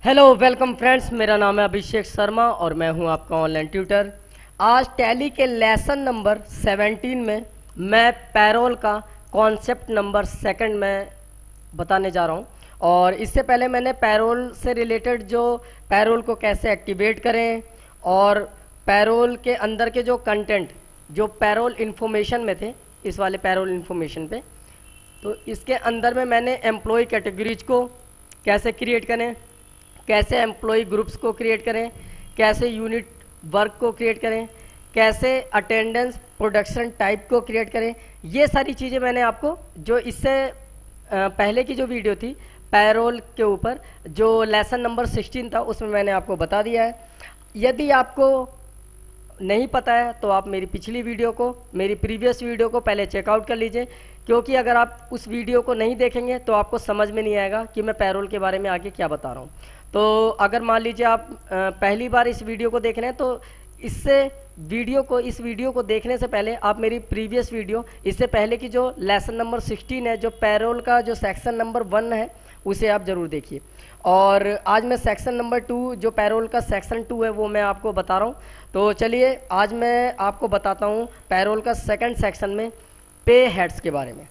Hello welcome friends, मेरा नाम है अभिषेक शर्मा और मैं हूं आपका ऑनलाइन ट्यूटर। आज टैली के लेसन नंबर 17 में मैं पैरोल का कॉन्सेप्ट नंबर सेकंड में बताने जा रहा हूं। और इससे पहले मैंने पैरोल से रिलेटेड जो पैरोल को कैसे एक्टिवेट करें और पैरोल के अंदर के जो कंटेंट जो पैरोल इन्फॉर्मेशन में थे, इस वाले पैरोल इन्फॉर्मेशन पे, तो इसके अंदर में मैंने एम्प्लॉय कैटेगरीज को कैसे क्रिएट करें, कैसे एम्प्लॉय ग्रुप्स को क्रिएट करें, कैसे यूनिट वर्क को क्रिएट करें, कैसे अटेंडेंस प्रोडक्शन टाइप को क्रिएट करें, ये सारी चीज़ें मैंने आपको जो इससे पहले की जो वीडियो थी पैरोल के ऊपर जो लेसन नंबर 16 था उसमें मैंने आपको बता दिया है। यदि आपको नहीं पता है तो आप मेरी पिछली वीडियो को, मेरी प्रीवियस वीडियो को पहले चेकआउट कर लीजिए, क्योंकि अगर आप उस वीडियो को नहीं देखेंगे तो आपको समझ में नहीं आएगा कि मैं पैरोल के बारे में आगे क्या बता रहा हूँ। तो अगर मान लीजिए आप पहली बार इस वीडियो को देख रहे हैं तो इस वीडियो को देखने से पहले आप मेरी प्रीवियस वीडियो, इससे पहले की जो लेसन नंबर 16 है, जो पैरोल का जो सेक्शन नंबर 1 है, उसे आप ज़रूर देखिए। और आज मैं सेक्शन नंबर 2, जो पैरोल का सेक्शन 2 है, वो मैं आपको बता रहा हूँ। तो चलिए आज मैं आपको बताता हूँ पैरोल का सेकंड सेक्शन में पे हेड्स के बारे में।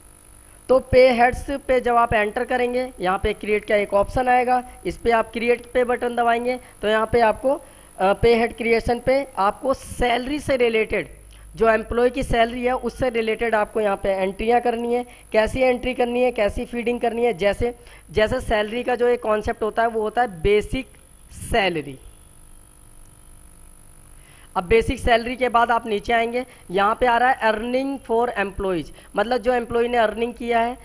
तो पे हेड्स पे जब आप एंटर करेंगे, यहाँ पे क्रिएट का एक ऑप्शन आएगा, इस पे आप क्रिएट पे बटन दबाएंगे तो यहाँ पे आपको पे हेड क्रिएशन पे आपको सैलरी से रिलेटेड, जो एम्प्लॉय की सैलरी है उससे रिलेटेड आपको यहाँ पे एंट्रियाँ करनी है। कैसी एंट्री करनी है, कैसी फीडिंग करनी है, जैसे जैसे सैलरी का जो एक कॉन्सेप्ट होता है वो होता है बेसिक सैलरी। अब बेसिक सैलरी के बाद आप नीचे आएंगे, यहाँ पे आ रहा है अर्निंग फॉर एम्प्लॉयज, मतलब जो एम्प्लॉय ने अर्निंग किया है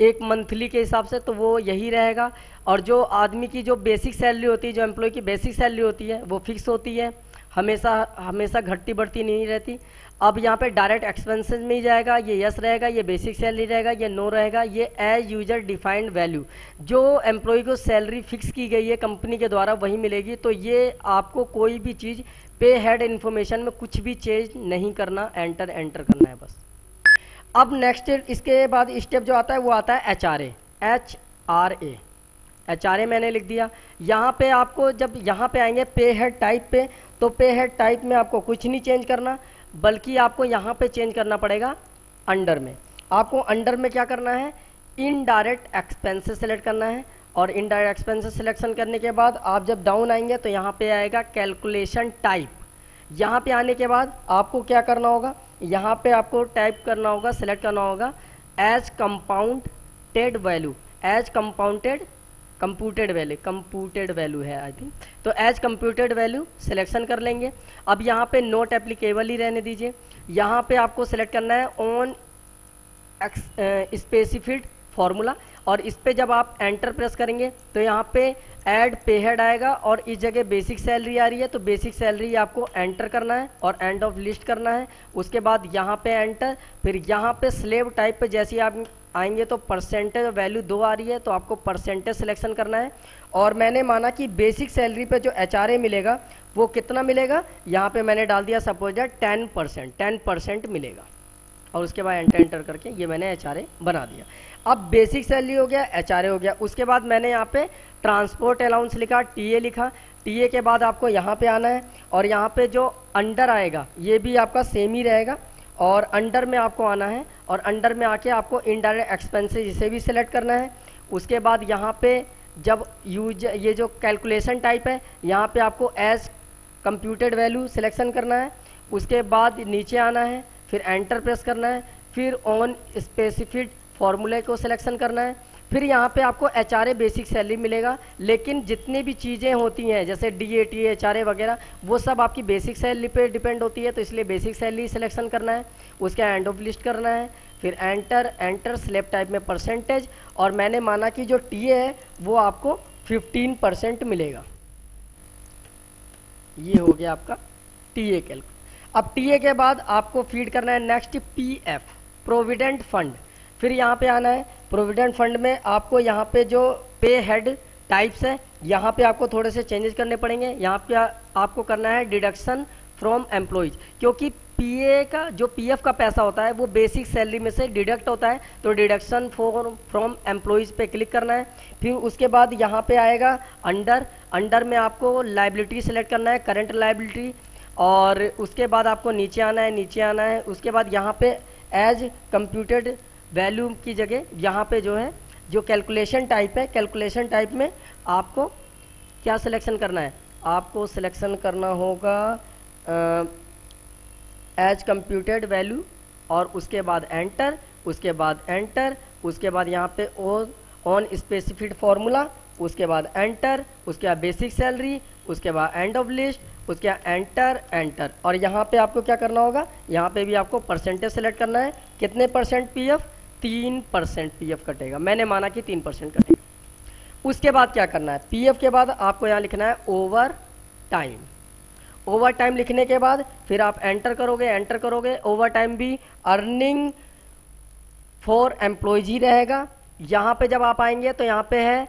एक मंथली के हिसाब से तो वो यही रहेगा। और जो आदमी की जो बेसिक सैलरी होती है, जो एम्प्लॉय की बेसिक सैलरी होती है वो फिक्स होती है, हमेशा घटती बढ़ती नहीं रहती। अब यहाँ पे डायरेक्ट एक्सपेंसेस में ही जाएगा, ये यस रहेगा, ये बेसिक सैलरी रहेगा, ये नो रहेगा, ये एज यूजर डिफाइंड वैल्यू, जो एम्प्लॉय को सैलरी फिक्स की गई है कंपनी के द्वारा वही मिलेगी। तो ये आपको कोई भी चीज़ पे हेड इन्फॉर्मेशन में कुछ भी चेंज नहीं करना, एंटर करना है बस। अब नेक्स्ट इसके बाद स्टेप जो आता है वो आता है एच आर ए मैंने लिख दिया। यहाँ पे आपको जब यहाँ पे आएंगे पे हेड टाइप पे, तो पे हेड टाइप में आपको कुछ नहीं चेंज करना, बल्कि आपको यहाँ पे चेंज करना पड़ेगा अंडर में। आपको अंडर में क्या करना है, इनडायरेक्ट एक्सपेंसेस सेलेक्ट करना है। और इनडायरेक्ट एक्सपेंसेस सिलेक्शन करने के बाद आप जब डाउन आएंगे तो यहाँ पे आएगा कैलकुलेशन टाइप। यहाँ पे आने के बाद आपको क्या करना होगा, यहाँ पे आपको टाइप करना होगा, सेलेक्ट करना होगा as compounded value, as computed value है आई थिंक, तो एज कंप्यूटेड वैल्यू सिलेक्शन कर लेंगे। अब यहाँ पे नोट एप्लीकेबल ही रहने दीजिए। यहाँ पे आपको सेलेक्ट करना है ऑन स्पेसिफिड फॉर्मूला, और इस पे जब आप एंटर प्रेस करेंगे तो यहाँ पे ऐड पे हेड आएगा और इस जगह बेसिक सैलरी आ रही है, तो बेसिक सैलरी आपको एंटर करना है और एंड ऑफ लिस्ट करना है। उसके बाद यहाँ पे एंटर, फिर यहाँ पे स्लेब टाइप पे जैसे आप आएंगे तो परसेंटेज वैल्यू 2 आ रही है तो आपको परसेंटेज सिलेक्शन करना है। और मैंने माना कि बेसिक सैलरी पे जो HRA मिलेगा वो कितना मिलेगा, यहाँ पे मैंने डाल दिया सपोज 10% मिलेगा, और उसके बाद एंटर करके ये मैंने HRA बना दिया। अब बेसिक सैलरी हो गया, HRA हो गया। उसके बाद मैंने यहाँ पे ट्रांसपोर्ट अलाउंस लिखा, TA लिखा। TA के बाद आपको यहाँ पे आना है और यहाँ पे जो अंडर आएगा ये भी आपका सेम ही रहेगा, और अंडर में आपको आना है और अंडर में आके आपको इनडायरेक्ट एक्सपेंसेस इसे भी सिलेक्ट करना है। उसके बाद यहाँ पे जब ये जो कैलकुलेशन टाइप है यहाँ पे आपको एज कंप्यूटेड वैल्यू सिलेक्शन करना है। उसके बाद नीचे आना है, फिर एंटर प्रेस करना है, फिर ऑन स्पेसिफिड फॉर्मूले को सिलेक्शन करना है। फिर यहाँ पे आपको HRA बेसिक सैलरी मिलेगा, लेकिन जितनी भी चीज़ें होती हैं जैसे DA, TA, HRA वगैरह वो सब आपकी बेसिक सैलरी पे डिपेंड होती है, तो इसलिए बेसिक सैलरी सिलेक्शन करना है। उसके एंड ऑफ लिस्ट करना है, फिर एंटर स्लैब टाइप में परसेंटेज, और मैंने माना कि जो TA है वो आपको 15% मिलेगा। ये हो गया आपका TA कैलकुलेट। अब TA के बाद आपको फीड करना है नेक्स्ट PF, प्रोविडेंट फंड। फिर यहाँ पे आना है, प्रोविडेंट फंड में आपको यहाँ पे जो पे हेड टाइप्स है यहाँ पे आपको थोड़े से चेंजेस करने पड़ेंगे। यहाँ पे आपको करना है डिडक्शन फ्रॉम एम्प्लॉयज, क्योंकि पीए का जो पीएफ का पैसा होता है वो बेसिक सैलरी में से डिडक्ट होता है, तो डिडक्शन फ्रॉम एम्प्लॉयज़ पे क्लिक करना है। फिर उसके बाद यहाँ पे आएगा अंडर में आपको लाइबिलिटी सेलेक्ट करना है, करंट लाइबिलिटी, और उसके बाद आपको नीचे आना है। उसके बाद यहाँ पे एज कंप्यूटेड वैल्यू की जगह यहाँ पे जो है जो कैलकुलेशन टाइप है, कैलकुलेशन टाइप में आपको क्या सिलेक्शन करना है, आपको सिलेक्शन करना होगा एज कंप्यूटेड वैल्यू, और उसके बाद एंटर, उसके बाद यहाँ पे ऑन स्पेसिफिड फार्मूला, उसके बाद एंटर, उसके बाद बेसिक सैलरी, उसके बाद एंड ऑफ लिस्ट, उसके बाद एंटर। और यहाँ पे आपको क्या करना होगा, यहाँ पे भी आपको परसेंटेज सेलेक्ट करना है, कितने परसेंट पीएफ, 3% पीएफ कटेगा, मैंने माना कि 3% कटेगा। उसके बाद क्या करना है, पीएफ के बाद आपको यहाँ लिखना है ओवर टाइम लिखने के बाद फिर आप एंटर करोगे। ओवर टाइम भी अर्निंग फॉर एम्प्लॉयज ही रहेगा। यहाँ पे जब आप आएंगे तो यहाँ पे है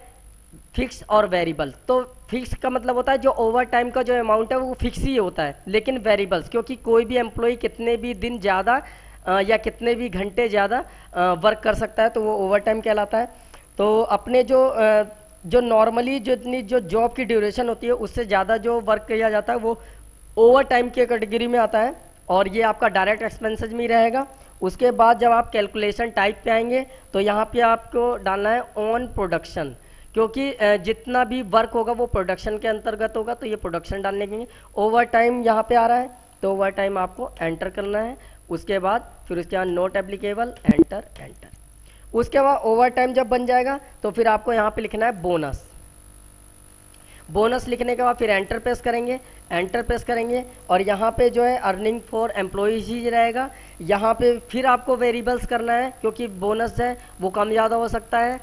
फिक्स और वेरिएबल। तो फिक्स का मतलब होता है जो ओवर टाइम का जो अमाउंट है वो फिक्स ही होता है, लेकिन वेरिएबल्स क्योंकि कोई भी एम्प्लॉय कितने भी दिन ज़्यादा या कितने भी घंटे ज़्यादा वर्क कर सकता है, तो वो ओवर टाइम कहलाता है। तो अपने जो नॉर्मली जितनी जो जॉब की ड्यूरेशन होती है उससे ज़्यादा जो वर्क किया जाता है वो ओवर टाइम की कैटेगरी में आता है, और ये आपका डायरेक्ट एक्सपेंसेस में ही रहेगा। उसके बाद जब आप कैलकुलेशन टाइप पे आएंगे तो यहाँ पे आपको डालना है ऑन प्रोडक्शन, क्योंकि जितना भी वर्क होगा वो प्रोडक्शन के अंतर्गत होगा, तो ये प्रोडक्शन डालने के लिए ओवर टाइम यहाँ पे आ रहा है, तो ओवर टाइम आपको एंटर करना है। उसके बाद फिर उसके बाद नोट एप्लीकेबल, एंटर। उसके बाद ओवर टाइम जब बन जाएगा तो फिर आपको यहाँ पे लिखना है बोनस लिखने के बाद फिर एंटर प्रेस करेंगे, और यहाँ पे जो है अर्निंग फॉर एम्प्लॉयज ही रहेगा। यहाँ पे फिर आपको वेरिएबल्स करना है, क्योंकि बोनस है वो कम ज़्यादा हो सकता है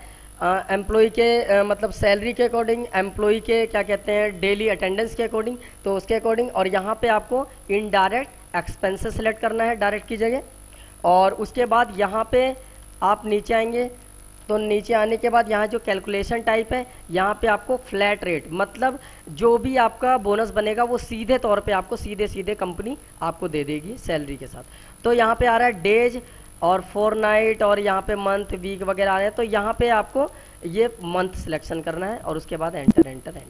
एम्प्लॉय के मतलब सैलरी के अकॉर्डिंग, एम्प्लॉय के क्या कहते हैं डेली अटेंडेंस के अकॉर्डिंग, तो उसके अकॉर्डिंग। और यहाँ पे आपको इनडायरेक्ट एक्सपेंसेस सेलेक्ट करना है डायरेक्ट की जगह। और उसके बाद यहाँ पे आप नीचे आएंगे, तो नीचे आने के बाद यहाँ जो कैलकुलेशन टाइप है यहाँ पे आपको फ्लैट रेट, मतलब जो भी आपका बोनस बनेगा वो सीधे तौर पे आपको सीधे कंपनी आपको दे देगी सैलरी के साथ। तो यहाँ पे आ रहा है डेज और फोरनाइट, और यहाँ पे मंथ वीक वगैरह आ रहे हैं, तो यहाँ पे आपको ये मंथ सिलेक्शन करना है, और उसके बाद एंटर।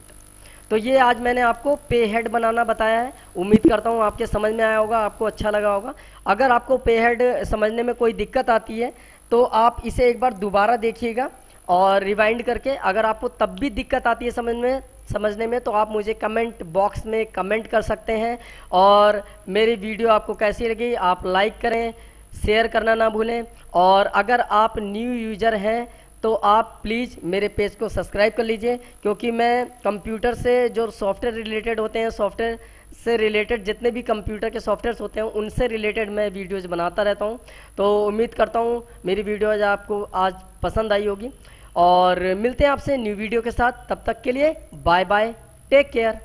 तो ये आज मैंने आपको पे हेड बनाना बताया है। उम्मीद करता हूँ आपके समझ में आया होगा, आपको अच्छा लगा होगा। अगर आपको पे हेड समझने में कोई दिक्कत आती है तो आप इसे एक बार दोबारा देखिएगा और रिवाइंड करके, अगर आपको तब भी दिक्कत आती है समझने में तो आप मुझे कमेंट बॉक्स में कमेंट कर सकते हैं। और मेरी वीडियो आपको कैसी लगी आप लाइक करें, शेयर करना ना भूलें, और अगर आप न्यू यूज़र हैं तो आप प्लीज़ मेरे पेज को सब्सक्राइब कर लीजिए, क्योंकि मैं कंप्यूटर से जो सॉफ्टवेयर रिलेटेड होते हैं, सॉफ्टवेयर से रिलेटेड जितने भी कंप्यूटर के सॉफ्टवेयर्स होते हैं उनसे रिलेटेड मैं वीडियोज़ बनाता रहता हूं। तो उम्मीद करता हूं मेरी वीडियोज़ आपको आज पसंद आई होगी, और मिलते हैं आपसे न्यू वीडियो के साथ। तब तक के लिए बाय बाय, टेक केयर।